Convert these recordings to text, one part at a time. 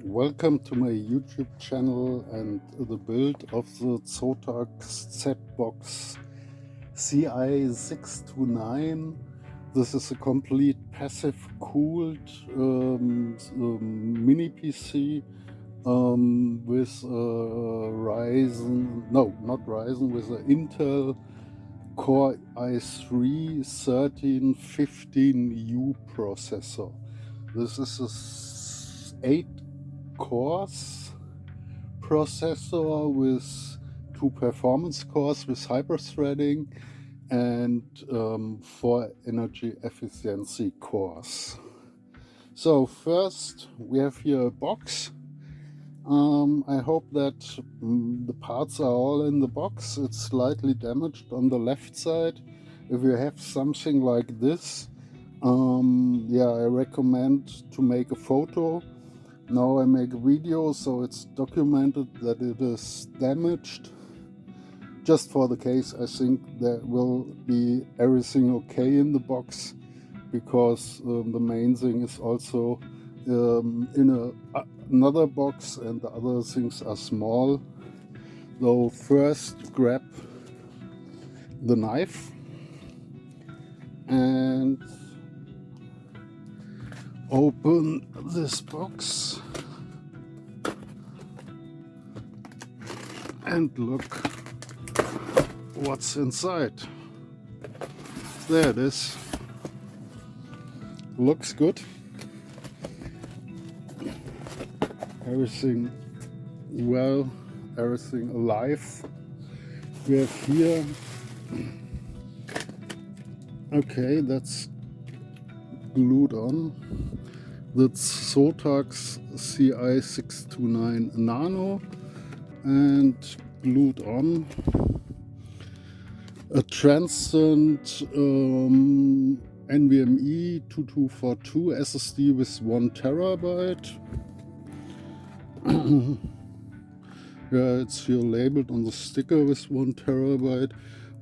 Welcome to my YouTube channel and the build of the Zotac Zbox CI629. This is a complete passive cooled mini PC with with an Intel Core i3-1315u processor. This is a 8 cores processor with 2 performance cores with hyper-threading and 4 energy efficiency cores. So first we have here a box. I hope that the parts are all in the box. It's slightly damaged on the left side. If you have something like this, I recommend to make a photo. Now I make a video, so it's documented that it is damaged. Just for the case, I think there will be everything okay in the box, because the main thing is also in another box and the other things are small. So first grab the knife and open this box and look what's inside. There it is. Looks good. Everything well, everything alive. We have here, okay, that's glued on. That's Zotac CI629 Nano and glued on. A Transcend NVMe 2242 SSD with 1 terabyte. Yeah, it's here labeled on the sticker with 1 terabyte.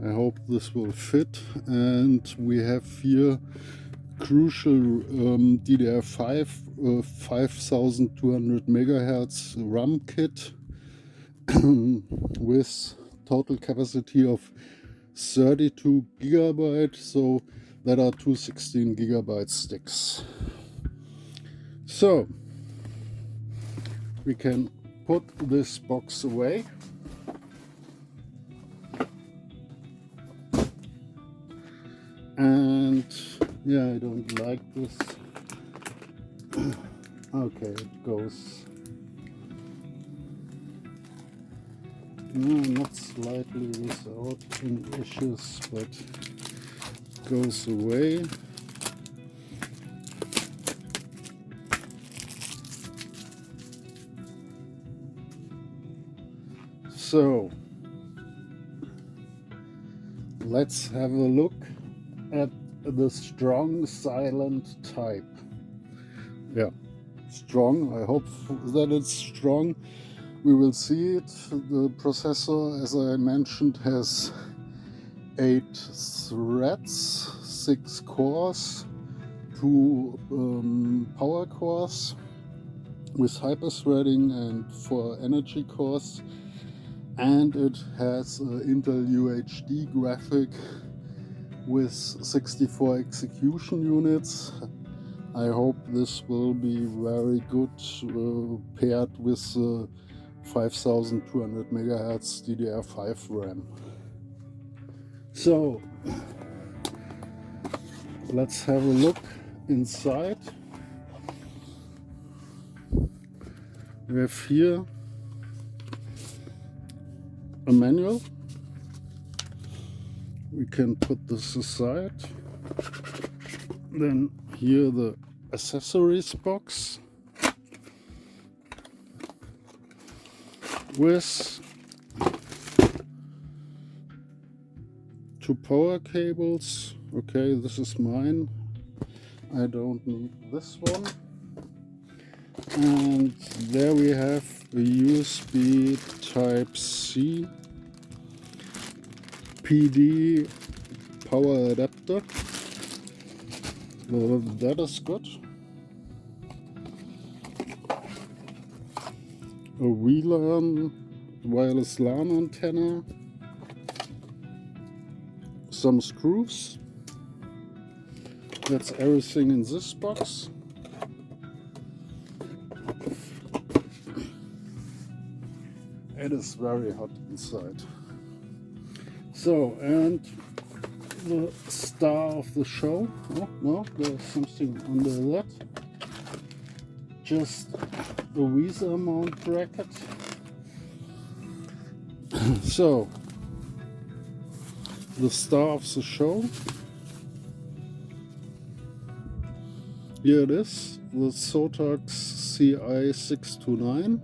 I hope this will fit. And we have here crucial DDR5 5200 megahertz RAM kit with total capacity of 32 gigabyte, so that are 2 16 gigabyte sticks. So we can put this box away. And yeah, I don't like this. Okay, it goes not slightly without any issues, but goes away. So let's have a look at the strong silent type. Yeah, strong. I hope that it's strong. We will see it. The processor, as I mentioned, has 8 threads, 6 cores, 2 power cores with hyper-threading and 4 energy cores, and it has an Intel UHD graphic with 64 execution units. I hope this will be very good paired with 5200 megahertz DDR5 RAM. So let's have a look inside. We have here a manual. We can put this aside. Then here the accessories box with 2 power cables. Okay, this is mine. I don't need this one. And there we have a USB Type-C PD power adapter. Well, that is good. a WLAN, wireless LAN antenna, some screws. That's everything in this box. It is very hot inside. So, and the star of the show. Oh no, there's something under that. Just a Visa mount bracket. So, the star of the show. Here it is, the Zotac CI629.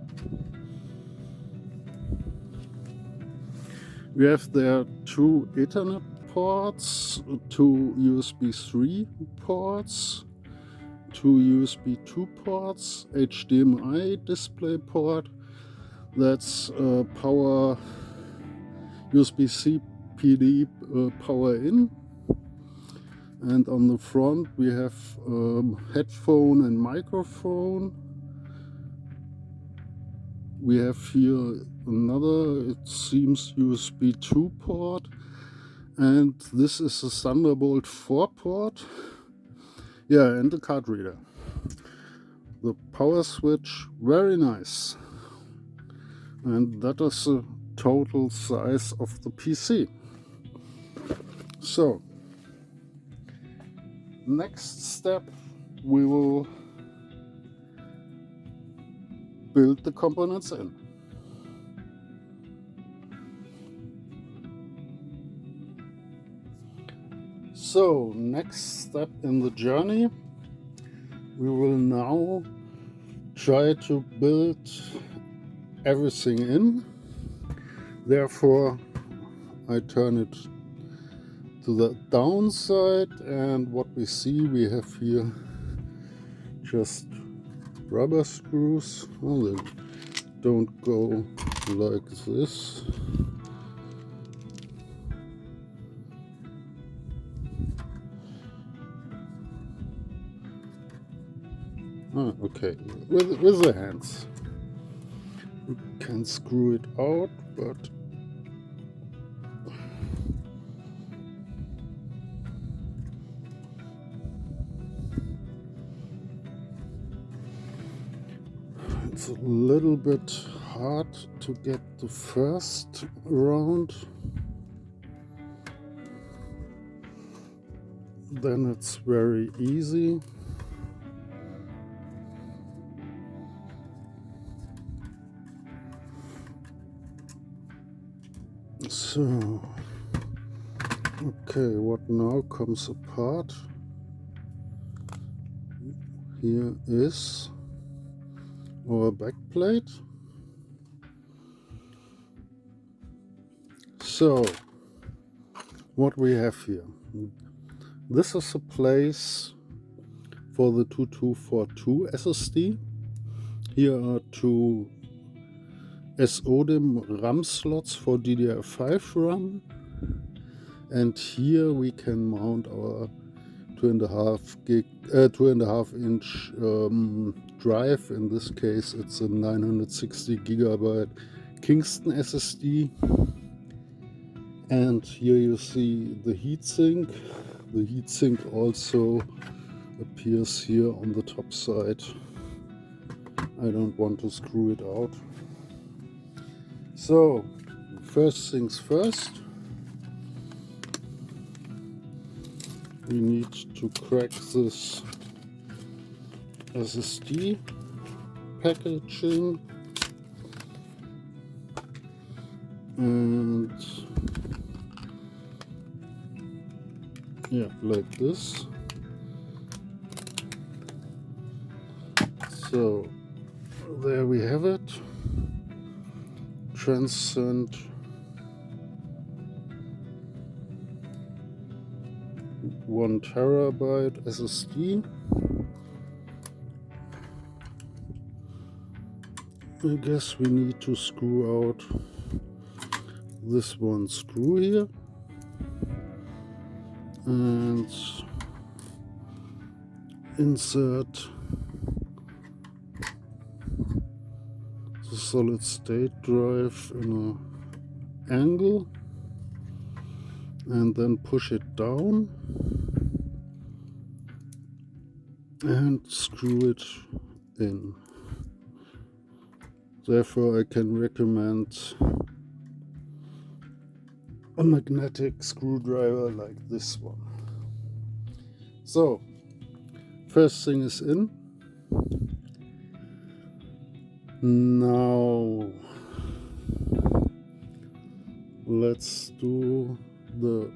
We have there two Ethernet ports, two USB 3 ports, two USB 2 ports, HDMI display port, that's power USB-C PD power in, and on the front we have headphone and microphone. We have here another, it seems, USB 2 port, and this is a Thunderbolt 4 port. Yeah, and the card reader. The power switch, very nice. And that is the total size of the PC. So, next step, we will build the components in. So, next step in the journey, we will now try to build everything in. Therefore, I turn it to the downside, and what we see, we have here just rubber screws. Oh, they don't go like this. Ah, okay, with the hands. We can screw it out, but it's a little bit hard to get the first round. Then it's very easy. So, okay, what now comes apart? Here is our backplate. So, what we have here. This is a place for the 2242 SSD. Here are two SO-DIMM RAM slots for DDR5 RAM, and here we can mount our 2.5 inch drive. In this case, it's a 960 GB Kingston SSD, and here you see the heatsink. The heatsink also appears here on the top side. I don't want to screw it out. So, first things first, we need to crack this SSD packaging, and yeah, like this. So there we have it. Transcend 1 terabyte SSD. I guess we need to screw out this one screw here and insert the solid state drive in an angle and then push it down and screw it in. Therefore I can recommend a magnetic screwdriver like this one. So first thing is in. Now let's do the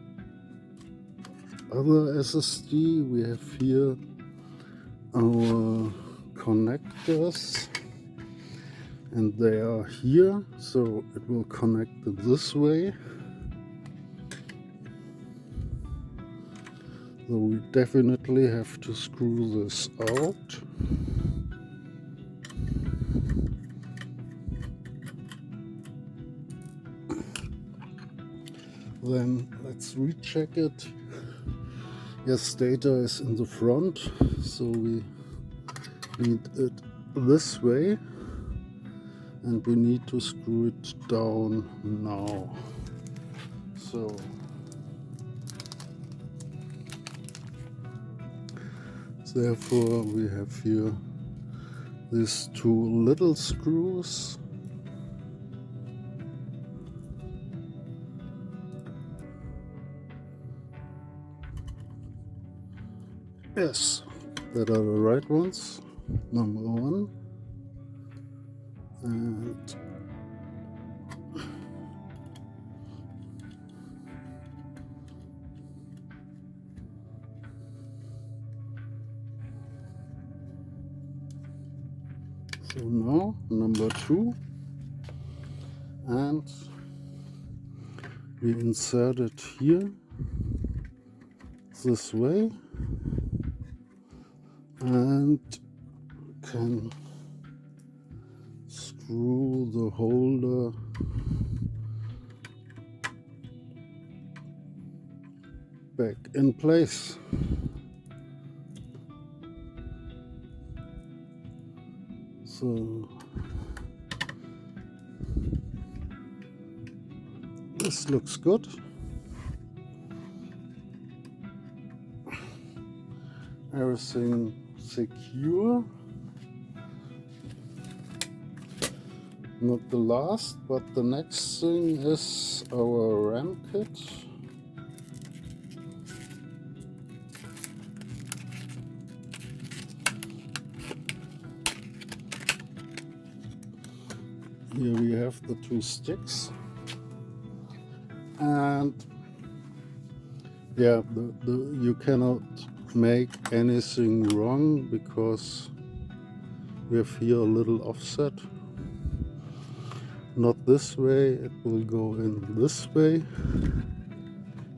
other SSD. We have here our connectors and they are here, so it will connect it this way. So we definitely have to screw this out. Then let's recheck it. Yes, data is in the front, so we need it this way and we need to screw it down now. So therefore we have here these two little screws. Yes, that are the right ones, number one. And so now number two, and we insert it here this way and can screw the holder back in place. So this looks good. Everything secure. Not the last, but the next thing is our RAM kit. Here we have the two sticks, and yeah, you cannot make anything wrong because we have here a little offset. Not this way, it will go in this way.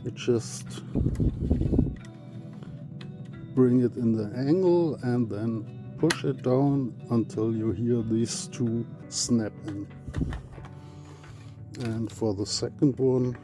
You just bring it in the angle and then push it down until you hear these two snap in. And for the second one,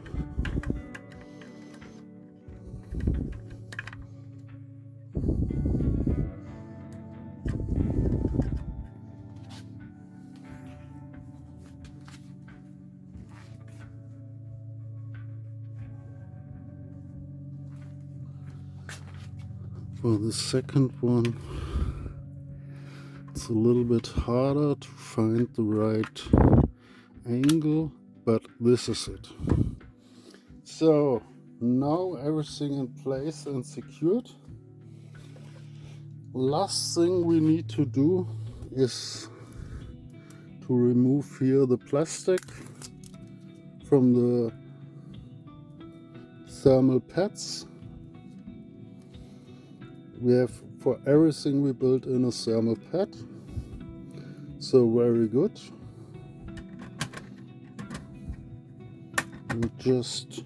it's a little bit harder to find the right angle, but this is it. So now everything in place and secured. Last thing we need to do is to remove here the plastic from the thermal pads. We have for everything we built in a thermal pad, so very good. And just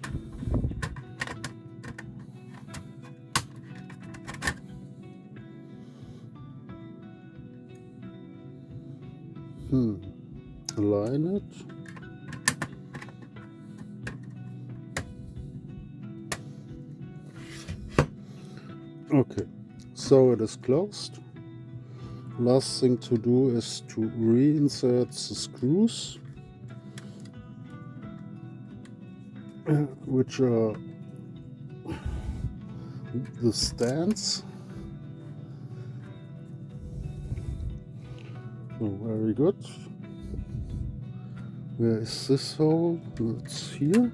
align it. Okay, so it is closed. Last thing to do is to reinsert the screws, which are the stands. So very good. Where is this hole? It's here.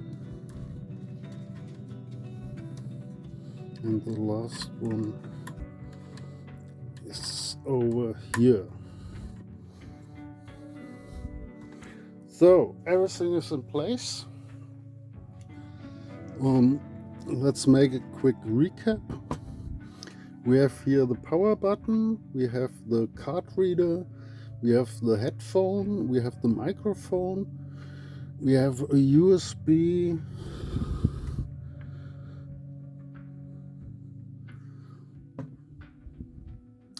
And the last one is over here. So everything is in place. Let's make a quick recap. We have here the power button, we have the card reader, we have the headphone, we have the microphone, we have a USB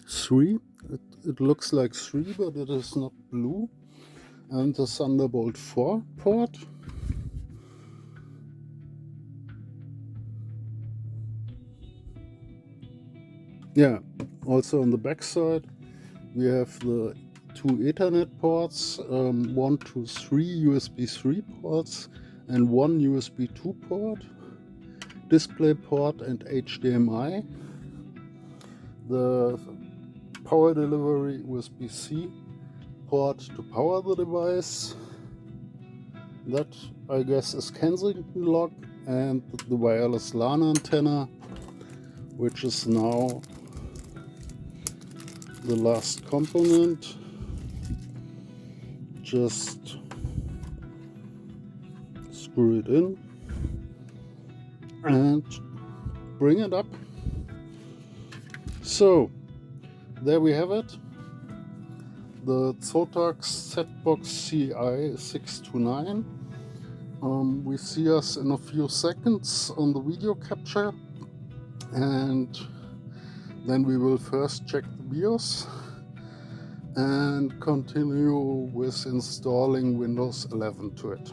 three. It looks like 3, but it is not blue. And the Thunderbolt 4 port. Yeah, also on the back side we have the 2 Ethernet ports, 1 to 3 USB 3 ports and 1 USB 2 port, display port and HDMI. The power delivery USB-C port to power the device. That I guess is Kensington lock, and the wireless LAN antenna, which is now the last component. Just screw it in and bring it up. So there we have it, the Zotac Zbox CI629. We see us in a few seconds on the video capture, and then we will first check the BIOS and continue with installing Windows 11 to it.